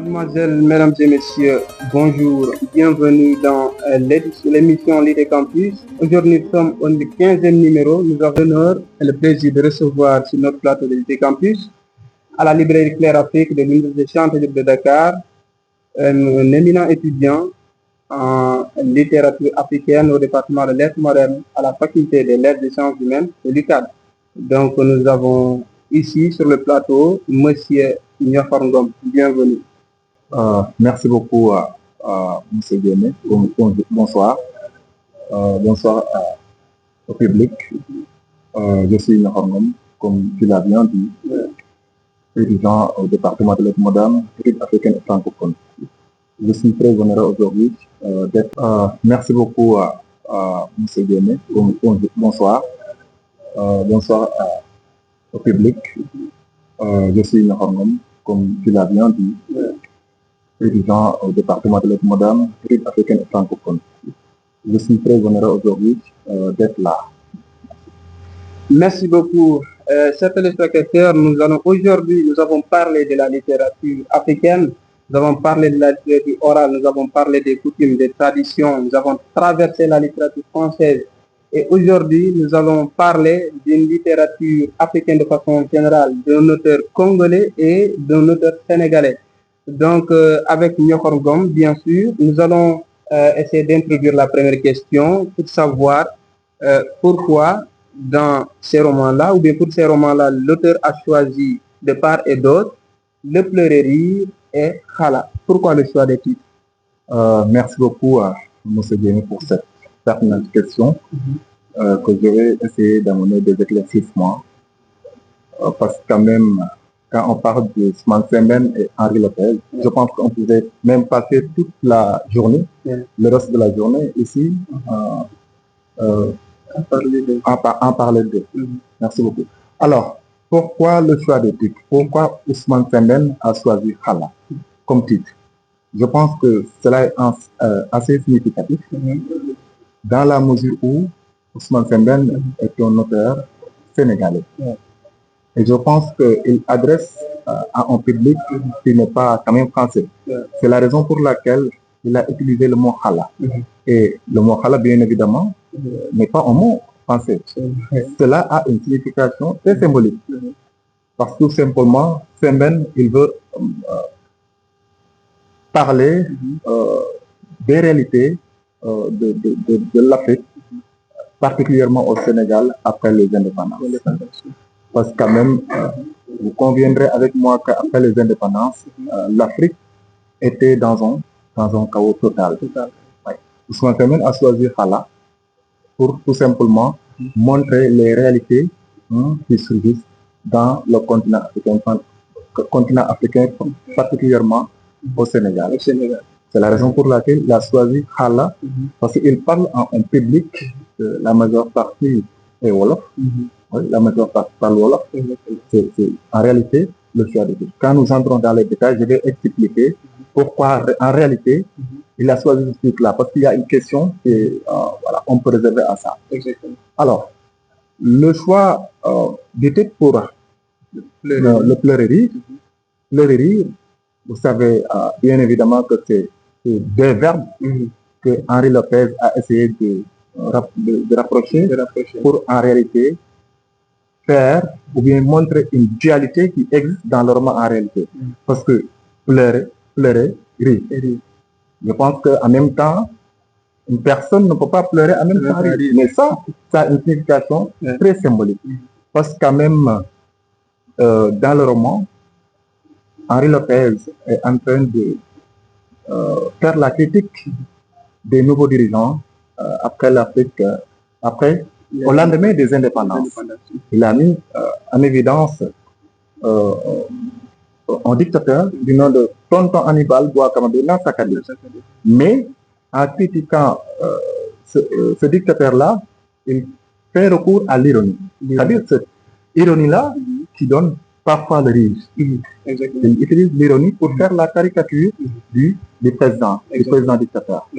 Mademoiselles, mesdames et messieurs, bonjour, bienvenue dans l'émission L'Idée Campus. Aujourd'hui, nous sommes au 15e numéro. Nous avons l'honneur et le plaisir de recevoir sur notre plateau de l'Idée Campus, à la librairie Claire Afrique de l'Université Cheikh Anta Diop de Dakar, un éminent étudiant en littérature africaine au département de lettres modernes à la faculté des lettres et sciences humaines de l'UCAD. Donc, nous avons ici sur le plateau Monsieur Niakhar Ngom. Bienvenue. Merci beaucoup à M. Guéné. Bonsoir. Bonsoir au public. Je suis Niakhar Ngom, comme tu l'as bien dit, étudiant au département de lettres modernes, études africaines et francophones. Je suis très honoré aujourd'hui d'être. Merci beaucoup à M. Guéné. Bonsoir. Bonsoir au public. Je suis Niakhar Ngom, comme tu l'as bien dit, étudiant au département de lettres modernes, études africaines et francophones. Je suis très honoré aujourd'hui d'être là. Merci beaucoup. Chers téléspectateurs, nous avons parlé de la littérature africaine, nous avons parlé de la littérature orale, nous avons parlé des coutumes, des traditions, nous avons traversé la littérature française. Et aujourd'hui, nous allons parler d'une littérature africaine de façon générale, d'un auteur congolais et d'un auteur sénégalais. Donc, avec Niakhar Ngom, bien sûr, nous allons essayer d'introduire la première question pour savoir pourquoi dans ces romans-là, ou bien pour ces romans-là, l'auteur a choisi de part et d'autre Le Pleurer Rire et Khala. Pourquoi le choix des titres? Merci beaucoup à M. Guéné pour cette pertinente question que je vais essayer d'amener des éclaircissements parce que quand même, quand on parle de Ousmane Sembène et Henri Lopez, je pense qu'on pouvait même passer toute la journée, le reste de la journée ici, en parler d'eux. Merci beaucoup. Alors, pourquoi le choix des titres? Pourquoi Ousmane Sembène a choisi Khala comme titre? Je pense que cela est assez significatif dans la mesure où Ousmane Sembène est un auteur sénégalais. Et je pense qu'il adresse à un public qui n'est pas quand même français. C'est la raison pour laquelle il a utilisé le mot Khala. Et le mot Khala, bien évidemment, n'est pas un mot français. Cela a une signification très symbolique. Parce que tout simplement, Sembène, il veut parler des réalités de l'Afrique, particulièrement au Sénégal, après les indépendances. Parce que quand même, vous conviendrez avec moi qu'après les indépendances, l'Afrique était dans un chaos total. Ousmane Sembène a choisi Khala pour tout simplement montrer les réalités qui surgissent dans le continent africain, particulièrement au Sénégal. C'est la raison pour laquelle il a choisi Khala, parce qu'il parle à un public, la majeure partie est Wolof. La majeure partie parle Wolof. C'est en réalité le choix de titre. Quand nous entrons dans les détails, je vais expliquer pourquoi en réalité il a choisi ce titre-là, parce qu'il y a une question et voilà, on peut réserver à ça. Alors, le choix du titre pour le Pleurer Rire. Pleurer Rire, vous savez bien évidemment que c'est deux verbes que Henri Lopez a essayé de rapprocher pour en réalité faire ou bien montrer une dualité qui existe dans le roman en réalité. Parce que pleurer, rire. Je pense qu'en même temps, une personne ne peut pas pleurer en même temps rire. Mais ça a une signification très symbolique. Parce que quand même, dans le roman, Henri Lopez est en train de faire la critique des nouveaux dirigeants après l'Afrique, au lendemain des indépendances. Il a mis en évidence un dictateur du nom de Tonton Hannibal Bouakamade Sakadé. Mais en critiquant ce dictateur-là, il fait recours à l'ironie. C'est-à-dire cette ironie-là qui donne parfois le rire. Il utilise l'ironie pour faire la caricature du président dictateur.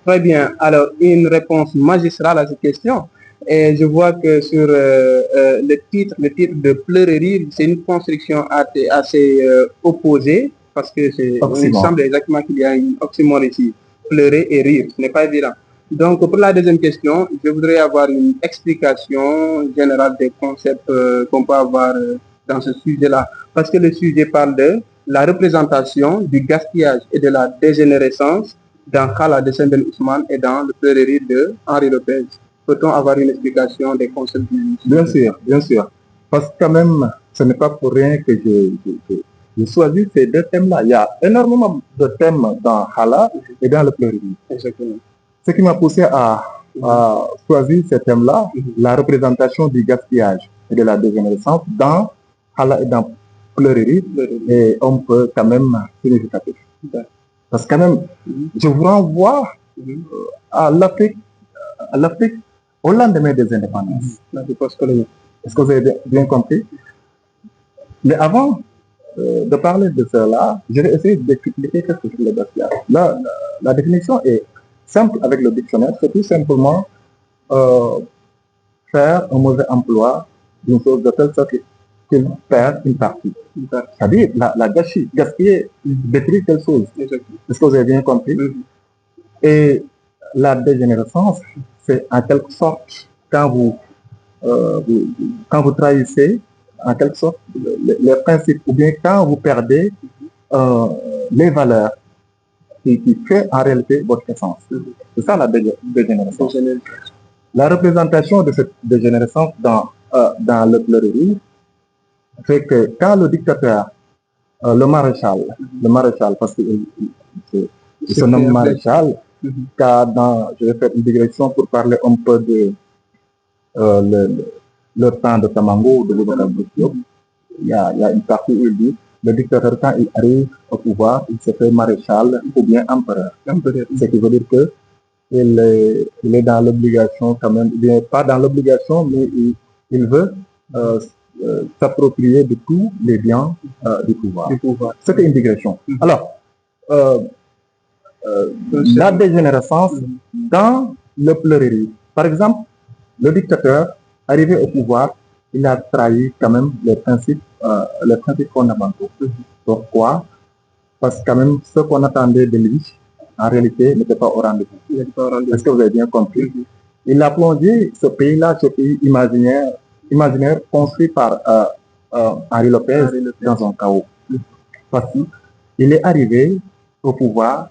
Très bien. Alors, une réponse magistrale à cette question. Et je vois que sur le titre de Pleurer Rire, c'est une construction assez opposée parce que il semble exactement qu'il y a une oxymore ici. Pleurer et rire, ce n'est pas évident. Donc, pour la deuxième question, je voudrais avoir une explication générale des concepts qu'on peut avoir dans ce sujet-là. Parce que le sujet parle de la représentation du gaspillage et de la dégénérescence dans Khala de Sembène Ousmane et dans le pleurer de Henri Lopez. Peut-on avoir une explication des concepts du sujet? Bien sûr, bien sûr. Parce que quand même, ce n'est pas pour rien que je choisis ces deux thèmes-là. Il y a énormément de thèmes dans Khala et dans le pleurer. Exactement. Ce qui m'a poussé à choisir ces thèmes-là, la représentation du gaspillage et de la dégénérescence dans Khala et dans pleurer, et on peut quand même significatif. Parce que quand même, je vous renvoie à l'Afrique au lendemain des indépendances. Est-ce que vous avez bien compris? Mais avant de parler de cela, je vais essayer d'expliquer ce que c'est le gaspillage. La définition est simple avec le dictionnaire, c'est tout simplement faire un mauvais emploi d'une chose de telle sorte qu'il perd une partie. C'est-à-dire la gaspiller, détruire quelque chose. Est-ce que vous avez bien compris? Et la dégénérescence, c'est en quelque sorte quand vous trahissez en quelque sorte les principes, ou bien quand vous perdez les valeurs qui fait en réalité votre essence. C'est ça la dégénérescence. La représentation de cette dégénérescence dans le pleurer fait que quand le dictateur, le maréchal, parce qu'il se nomme maréchal, car je vais faire une digression pour parler un peu de le temps de Tamango, de Boubacar Boutiou. Il y a une partie où il dit le dictateur, quand il arrive au pouvoir, il se fait maréchal ou bien empereur. Ce qui veut dire que il est dans l'obligation quand même, bien pas dans l'obligation, mais il veut s'approprier de tous les biens du pouvoir. C'était une digression. Alors, la dégénérescence dans le pleurer. Par exemple, le dictateur, arrivé au pouvoir, il a trahi quand même les principes fondamentaux. Pourquoi? Parce que quand même, ce qu'on attendait de lui, en réalité, n'était pas au rendez-vous. Est-ce que vous avez bien compris? Il a plongé ce pays-là, ce pays imaginaire construit par Henri Lopez dans un chaos. Parce qu'il est arrivé au pouvoir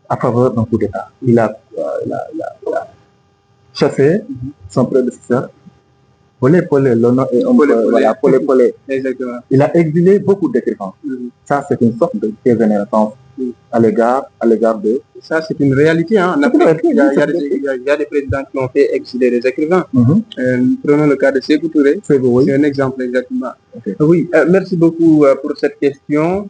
à faveur d'un coup d'État. Il a chassé son prédécesseur. Il a exilé beaucoup d'écrivains. Ça, c'est une sorte de dégénérescence à l'égard de... Ça, c'est une réalité. Hein? Il y a des présidents qui ont fait exiler des écrivains. Prenons le cas de Sékou Touré. C'est un exemple exactement. Oui, merci beaucoup pour cette question.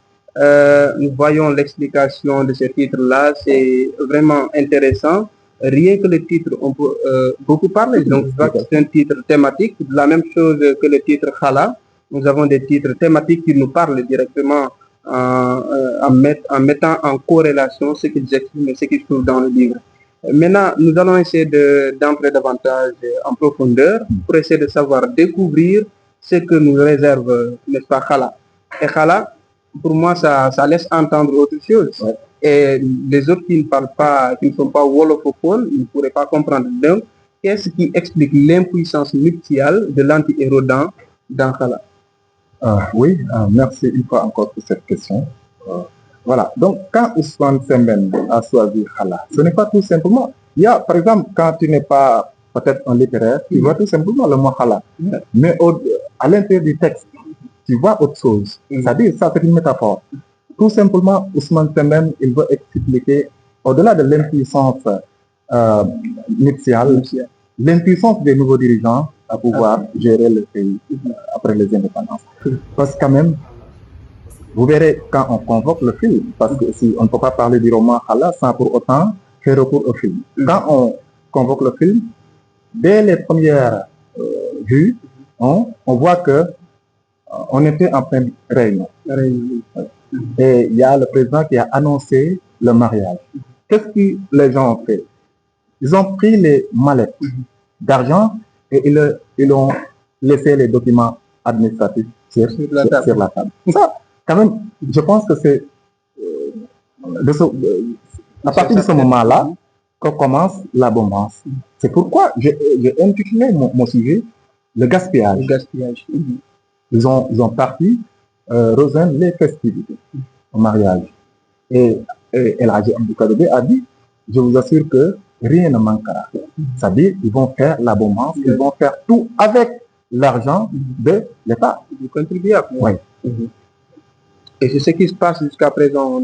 Nous voyons l'explication de ce titre-là. C'est vraiment intéressant. Rien que le titre, on peut beaucoup parler. Donc, c'est un titre thématique. La même chose que le titre Khala. Nous avons des titres thématiques qui nous parlent directement en mettant en corrélation ce qu'ils expriment et ce qu'ils trouvent dans le livre. Maintenant, nous allons essayer d'entrer davantage en profondeur pour essayer de savoir découvrir ce que nous réserve, n'est-ce pas, Khala. Et Khala, pour moi, ça laisse entendre autre chose. Et les autres qui ne parlent pas, qui ne sont pas wolofophones, ils ne pourraient pas comprendre. Donc, qu'est-ce qui explique l'impuissance nuptiale de l'anti-héros dans Khala? Oui, merci une fois encore pour cette question. Voilà, donc quand Ousmane Sembène a choisi Khala, ce n'est pas tout simplement... Il y a, par exemple, quand tu n'es pas peut-être un littéraire, tu vois tout simplement le mot Khala. Mais à l'intérieur du texte, tu vois autre chose. C'est-à-dire, ça c'est une métaphore. Tout simplement, Ousmane Sembène, il veut expliquer, au-delà de l'impuissance nuptiale, l'impuissance des nouveaux dirigeants à pouvoir gérer le pays après les indépendances. Parce que quand même, vous verrez quand on convoque le film, parce que si on ne peut pas parler du roman Khala sans pour autant faire recours au film. Quand on convoque le film, dès les premières vues, on voit que on était en pleine réunion. Et il y a le président qui a annoncé le mariage. Qu'est-ce que les gens ont fait? Ils ont pris les mallettes d'argent et ils ont laissé les documents administratifs sur la table. Ça, quand même, je pense que c'est à partir de ce moment-là que commence l'abondance. C'est pourquoi j'ai intitulé mon sujet le gaspillage. Le gaspillage. Ils ont parti rejoindre les festivités au mariage. Et El Hadji Amadou Kadebe a dit, je vous assure que rien ne manquera. C'est-à-dire, ils vont faire l'abondance, ils vont faire tout avec l'argent de l'État. Du contribuable. Oui. Et c'est ce qui se passe jusqu'à présent.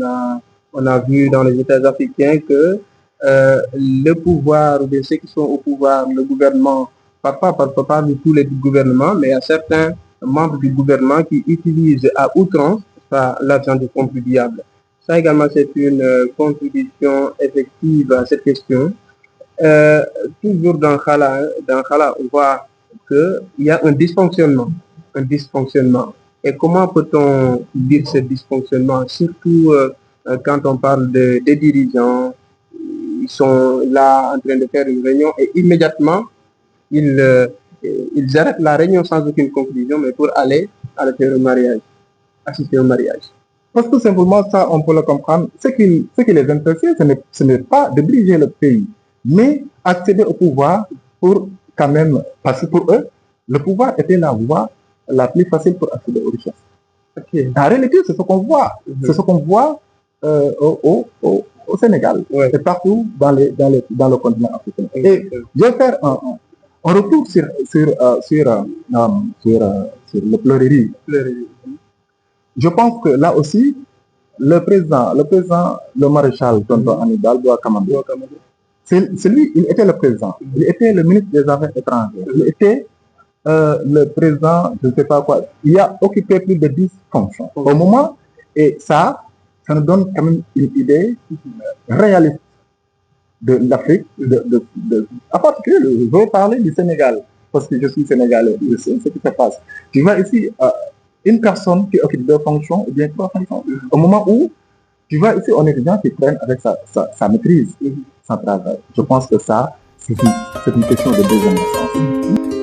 On a vu dans les États africains que le pouvoir, ou bien ceux qui sont au pouvoir, le gouvernement, pas de tous les gouvernements, mais il y a certains membres du gouvernement qui utilisent à outrance l'argent du contribuable. Ça également, c'est une contribution effective à cette question. Toujours dans Khala, on voit qu'il y a un dysfonctionnement. Et comment peut-on dire ce dysfonctionnement, surtout quand on parle des dirigeants, ils sont là en train de faire une réunion et immédiatement, ils arrêtent la réunion sans aucune conclusion, mais pour aller faire un mariage, assister au mariage. Parce que simplement, ça, on peut le comprendre. Ce qui les intéresse, ce n'est pas de diriger le pays, mais accéder au pouvoir pour quand même, parce que pour eux, le pouvoir était la voie la plus facile pour accéder aux richesses. Okay. En réalité, c'est ce qu'on voit. C'est ce qu'on voit au Sénégal et partout dans le continent africain. Et je vais faire un retour sur le pleurerie. Je pense que là aussi, le maréchal Tonton Hannibal Bouakamandé, c'est lui, il était le président, il était le ministre des Affaires étrangères, il était le président, je ne sais pas quoi, il a occupé plus de 10 fonctions. Au moment, et ça nous donne quand même une idée réaliste de l'Afrique, en particulier, je vais parler du Sénégal, parce que je suis sénégalais, je sais ce qui se passe. Tu vois ici, une personne qui occupe 2 fonctions ou bien 3 fonctions, au moment où tu vois ici, on est des gens qui prennent avec sa maîtrise, son travail. Je pense que ça, c'est une question de deuxième naissance.